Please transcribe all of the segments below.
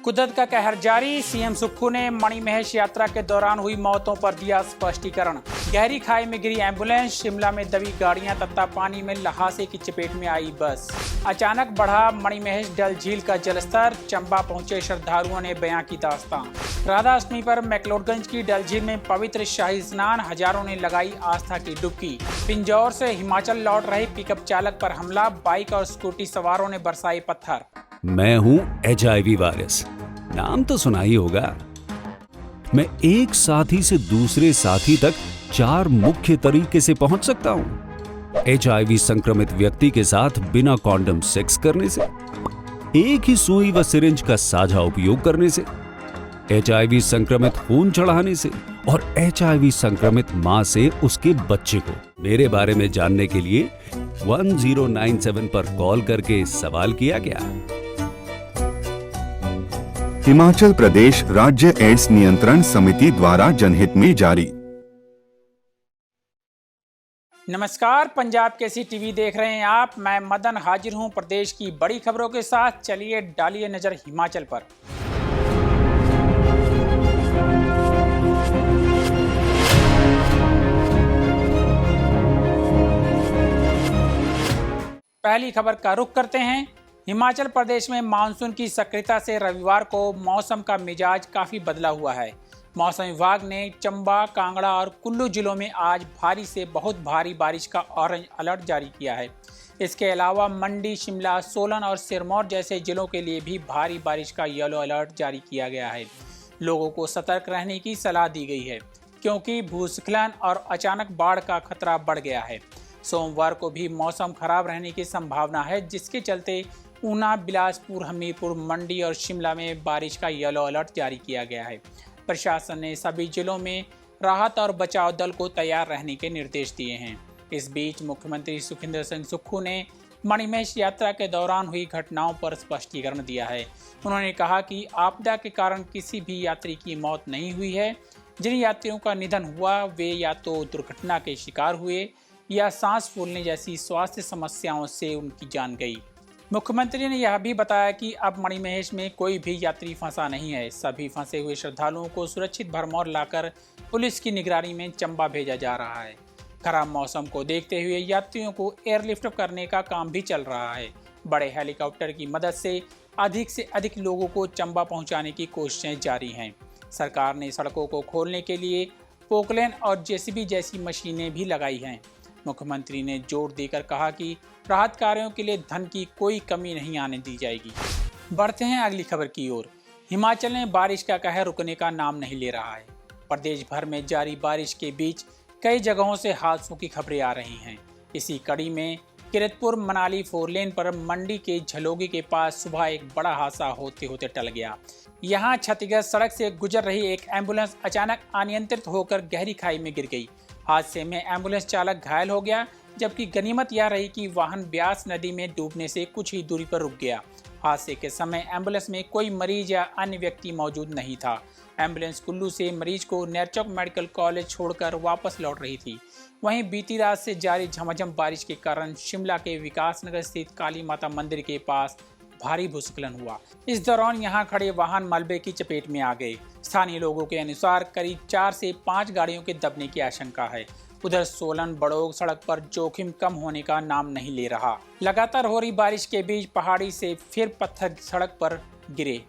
कुदरत का कहर जारी। सीएम सुक्खू ने मणिमहेश यात्रा के दौरान हुई मौतों पर दिया स्पष्टीकरण। गहरी खाई में गिरी एम्बुलेंस, शिमला में दबी गाड़ियां, तत्तापानी में ल्हासे की चपेट में आई बस। अचानक बढ़ा मणिमहेश डल झील का जलस्तर, चंबा पहुंचे श्रद्धालुओं ने बयां की दास्तान। राधा अष्टमी पर मैक्लोडगंज की डल झील में पवित्र शाही स्नान, हजारों ने लगाई आस्था की डुबकी। पिंजौर से हिमाचल लौट रहे पिकअप चालक पर हमला, बाइक और स्कूटी सवारों ने बरसाए पत्थर। मैं हूं HIV वायरस, नाम तो सुना ही होगा। मैं एक साथी से दूसरे साथी तक 4 मुख्य तरीके से पहुंच सकता हूं। HIV संक्रमित व्यक्ति के साथ बिना कॉन्डम सेक्स करने से, एक ही सुई व सिरिंज का साझा उपयोग करने से, HIV संक्रमित खून चढ़ाने से और HIV संक्रमित मां से उसके बच्चे को। मेरे बारे में जानने के लिए 1097 पर कॉल करके सवाल किया गया। हिमाचल प्रदेश राज्य एड्स नियंत्रण समिति द्वारा जनहित में जारी। नमस्कार, पंजाब केसरी टीवी देख रहे हैं आप। मैं मदन हाजिर हूं प्रदेश की बड़ी खबरों के साथ। चलिए डालिए नजर हिमाचल पर। पहली खबर का रुख करते हैं। हिमाचल प्रदेश में मानसून की सक्रियता से रविवार को मौसम का मिजाज काफ़ी बदला हुआ है। मौसम विभाग ने चंबा, कांगड़ा और कुल्लू जिलों में आज भारी से बहुत भारी बारिश का ऑरेंज अलर्ट जारी किया है। इसके अलावा मंडी, शिमला, सोलन और सिरमौर जैसे जिलों के लिए भी भारी बारिश का येलो अलर्ट जारी किया गया है। लोगों को सतर्क रहने की सलाह दी गई है क्योंकि भूस्खलन और अचानक बाढ़ का खतरा बढ़ गया है। सोमवार को भी मौसम खराब रहने की संभावना है, जिसके चलते ऊना, बिलासपुर, हमीरपुर, मंडी और शिमला में बारिश का येलो अलर्ट जारी किया गया है। प्रशासन ने सभी जिलों में राहत और बचाव दल को तैयार रहने के निर्देश दिए हैं। इस बीच मुख्यमंत्री सुखविंदर सिंह सुक्खू ने मणिमहेश यात्रा के दौरान हुई घटनाओं पर स्पष्टीकरण दिया है। उन्होंने कहा कि आपदा के कारण किसी भी यात्री की मौत नहीं हुई है। जिन यात्रियों का निधन हुआ वे या तो दुर्घटना के शिकार हुए या सांस फूलने जैसी स्वास्थ्य समस्याओं से उनकी जान गई। मुख्यमंत्री ने यह भी बताया कि अब मणिमहेश में कोई भी यात्री फंसा नहीं है। सभी फंसे हुए श्रद्धालुओं को सुरक्षित भरमौर लाकर पुलिस की निगरानी में चंबा भेजा जा रहा है। खराब मौसम को देखते हुए यात्रियों को एयरलिफ्ट करने का काम भी चल रहा है। बड़े हेलीकॉप्टर की मदद से अधिक लोगों को चंबा पहुंचाने की कोशिशें जारी हैं। सरकार ने सड़कों को खोलने के लिए पोकलेन और JCB जैसी मशीनें भी लगाई हैं। मुख्यमंत्री ने जोर देकर कहा कि राहत कार्यों के लिए धन की कोई कमी नहीं आने दी जाएगी। बढ़ते हैं अगली खबर की ओर। हिमाचल में बारिश का कहर रुकने का नाम नहीं ले रहा है। प्रदेश भर में जारी बारिश के बीच कई जगहों से हादसों की खबरें आ रही हैं। इसी कड़ी में किरतपुर मनाली 4 लेन पर मंडी के झलोगी के पास सुबह एक बड़ा हादसा होते होते टल गया। यहाँ क्षतिग्रस्त सड़क से गुजर रही एक एम्बुलेंस अचानक अनियंत्रित होकर गहरी खाई में गिर गई। हादसे में एम्बुलेंस चालक घायल हो गया, जबकि गनीमत यह रही कि वाहन ब्यास नदी में डूबने से कुछ ही दूरी पर रुक गया। हादसे के समय एम्बुलेंस में कोई मरीज या अन्य व्यक्ति मौजूद नहीं था। एम्बुलेंस कुल्लू से मरीज को नेरचौक मेडिकल कॉलेज छोड़कर वापस लौट रही थी। वहीं बीती रात से जारी झमाझम बारिश के कारण शिमला के विकास नगर स्थित काली माता मंदिर के पास भारी भूस्खलन हुआ। इस दौरान यहां खड़े वाहन मलबे की चपेट में आ गए। स्थानीय लोगों के अनुसार करीब 4 से 5 गाड़ियों के दबने की आशंका है। उधर सोलन बड़ोग सड़क पर जोखिम कम होने का नाम नहीं ले रहा। लगातार हो रही बारिश के बीच पहाड़ी से फिर पत्थर सड़क पर गिरे।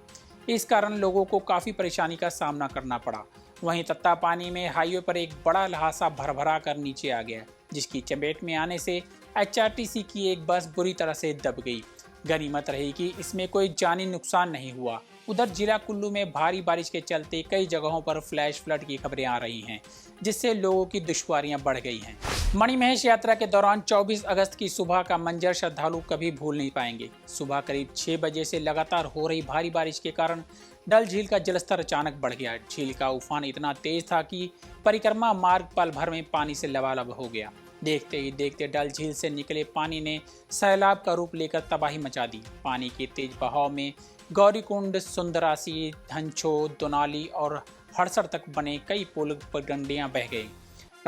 इस कारण लोगों को काफी परेशानी का सामना करना पड़ा। वहीं तत्तापानी में हाईवे पर एक बड़ा ल्हासा भरभरा कर नीचे आ गया, जिसकी चपेट में आने से HRTC की एक बस बुरी तरह से दब गई। गनीमत रही कि इसमें कोई जानी नुकसान नहीं हुआ। उधर जिला कुल्लू में भारी बारिश के चलते कई जगहों पर फ्लैश फ्लड की खबरें आ रही हैं, जिससे लोगों की दुश्वारियां बढ़ गई हैं। मणिमहेश यात्रा के दौरान 24 अगस्त की सुबह का मंजर श्रद्धालु कभी भूल नहीं पाएंगे। सुबह करीब 6 बजे से लगातार हो रही भारी बारिश के कारण डल झील का जलस्तर अचानक बढ़ गया। झील का उफान इतना तेज था कि परिक्रमा मार्ग पल भर में पानी से लबालब हो गया। देखते ही देखते डल झील से निकले पानी ने सैलाब का रूप लेकर तबाही मचा दी। पानी के तेज बहाव में गौरीकुंड, सुंदरासी, धनछो, दोनाली और हड़सर तक बने कई पुल पगडंडियां बह गई।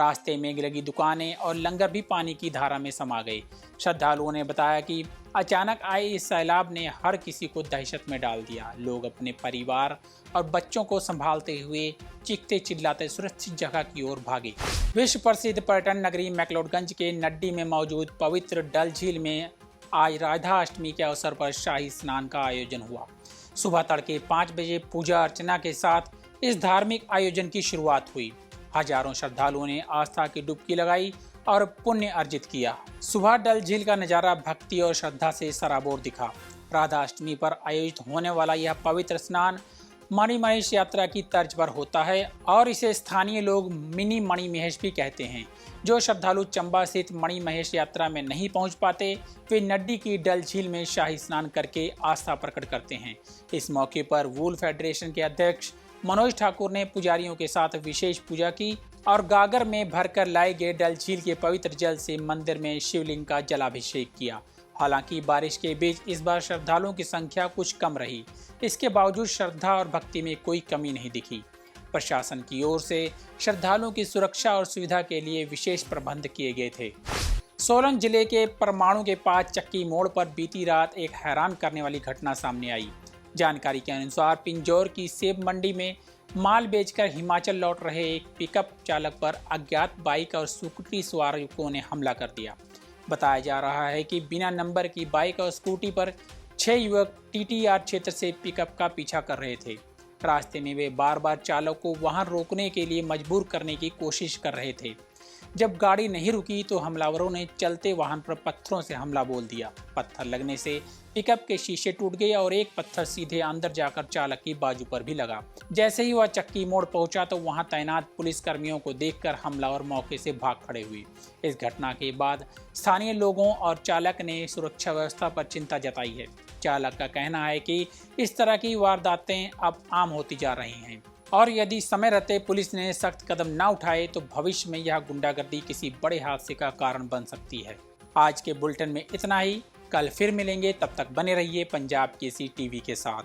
रास्ते में लगी दुकानें और लंगर भी पानी की धारा में समा गए। श्रद्धालुओं ने बताया कि अचानक आए इस सैलाब ने हर किसी को दहशत में डाल दिया। लोग अपने परिवार और बच्चों को संभालते हुए चीखते चिल्लाते सुरक्षित जगह की ओर भागे। विश्व प्रसिद्ध पर्यटन नगरी मैक्लोडगंज के नड्डी में मौजूद पवित्र डल झील में आज राधा अष्टमी के अवसर पर शाही स्नान का आयोजन हुआ। सुबह तड़के 5 बजे पूजा अर्चना के साथ इस धार्मिक आयोजन की शुरुआत हुई। हजारों श्रद्धालुओं ने आस्था की डुबकी लगाई और पुण्य अर्जित किया। सुबह डल झील का नजारा भक्ति और श्रद्धा से सराबोर दिखा। राधा अष्टमी पर आयोजित होने वाला यह पवित्र स्नान मणिमहेश यात्रा की तर्ज पर होता है और इसे स्थानीय लोग मिनी मणिमहेश भी कहते हैं। जो श्रद्धालु चंबा स्थित मणिमहेश यात्रा में नहीं पहुंच पाते, वे नड्डी की डल झील में शाही स्नान करके आस्था प्रकट करते हैं। इस मौके पर वूल फेडरेशन के अध्यक्ष मनोज ठाकुर ने पुजारियों के साथ विशेष पूजा की और गागर में भरकर लाए गए डल झील के पवित्र जल से मंदिर में शिवलिंग का जलाभिषेक किया। हालांकि बारिश के बीच इस बार श्रद्धालुओं की संख्या कुछ कम रही। इसके बावजूद श्रद्धा और भक्ति में कोई कमी नहीं दिखी। प्रशासन की ओर से श्रद्धालुओं की सुरक्षा और सुविधा के लिए विशेष प्रबंध किए गए थे। सोलन जिले के परमाणु के पास चक्की मोड़ पर बीती रात एक हैरान करने वाली घटना सामने आई। जानकारी के अनुसार पिंजौर की सेब मंडी में माल बेचकर हिमाचल लौट रहे एक पिकअप चालक पर अज्ञात बाइक और स्कूटी सवार युवकों ने हमला कर दिया। बताया जा रहा है कि बिना नंबर की बाइक और स्कूटी पर 6 युवक टीटीआर क्षेत्र से पिकअप का पीछा कर रहे थे। रास्ते में वे बार बार चालक को वाहन रोकने के लिए मजबूर करने की कोशिश कर रहे थे। जब गाड़ी नहीं रुकी तो हमलावरों ने चलते वाहन पर पत्थरों से हमला बोल दिया। पत्थर लगने से पिकअप के शीशे टूट गए और एक पत्थर सीधे अंदर जाकर चालक की बाजू पर भी लगा। जैसे ही वह चक्की मोड़ पहुंचा तो वहां तैनात पुलिस कर्मियों को देखकर हमलावर मौके से भाग खड़े हुए। इस घटना के बाद स्थानीय लोगों और चालक ने सुरक्षा व्यवस्था पर चिंता जताई है। चालक का कहना है कि इस तरह की वारदातें अब आम होती जा रही हैं और यदि समय रहते पुलिस ने सख्त कदम न उठाए तो भविष्य में यह गुंडागर्दी किसी बड़े हादसे का कारण बन सकती है। आज के बुलेटिन में इतना ही। कल फिर मिलेंगे, तब तक बने रहिए पंजाब केसरी टीवी के साथ।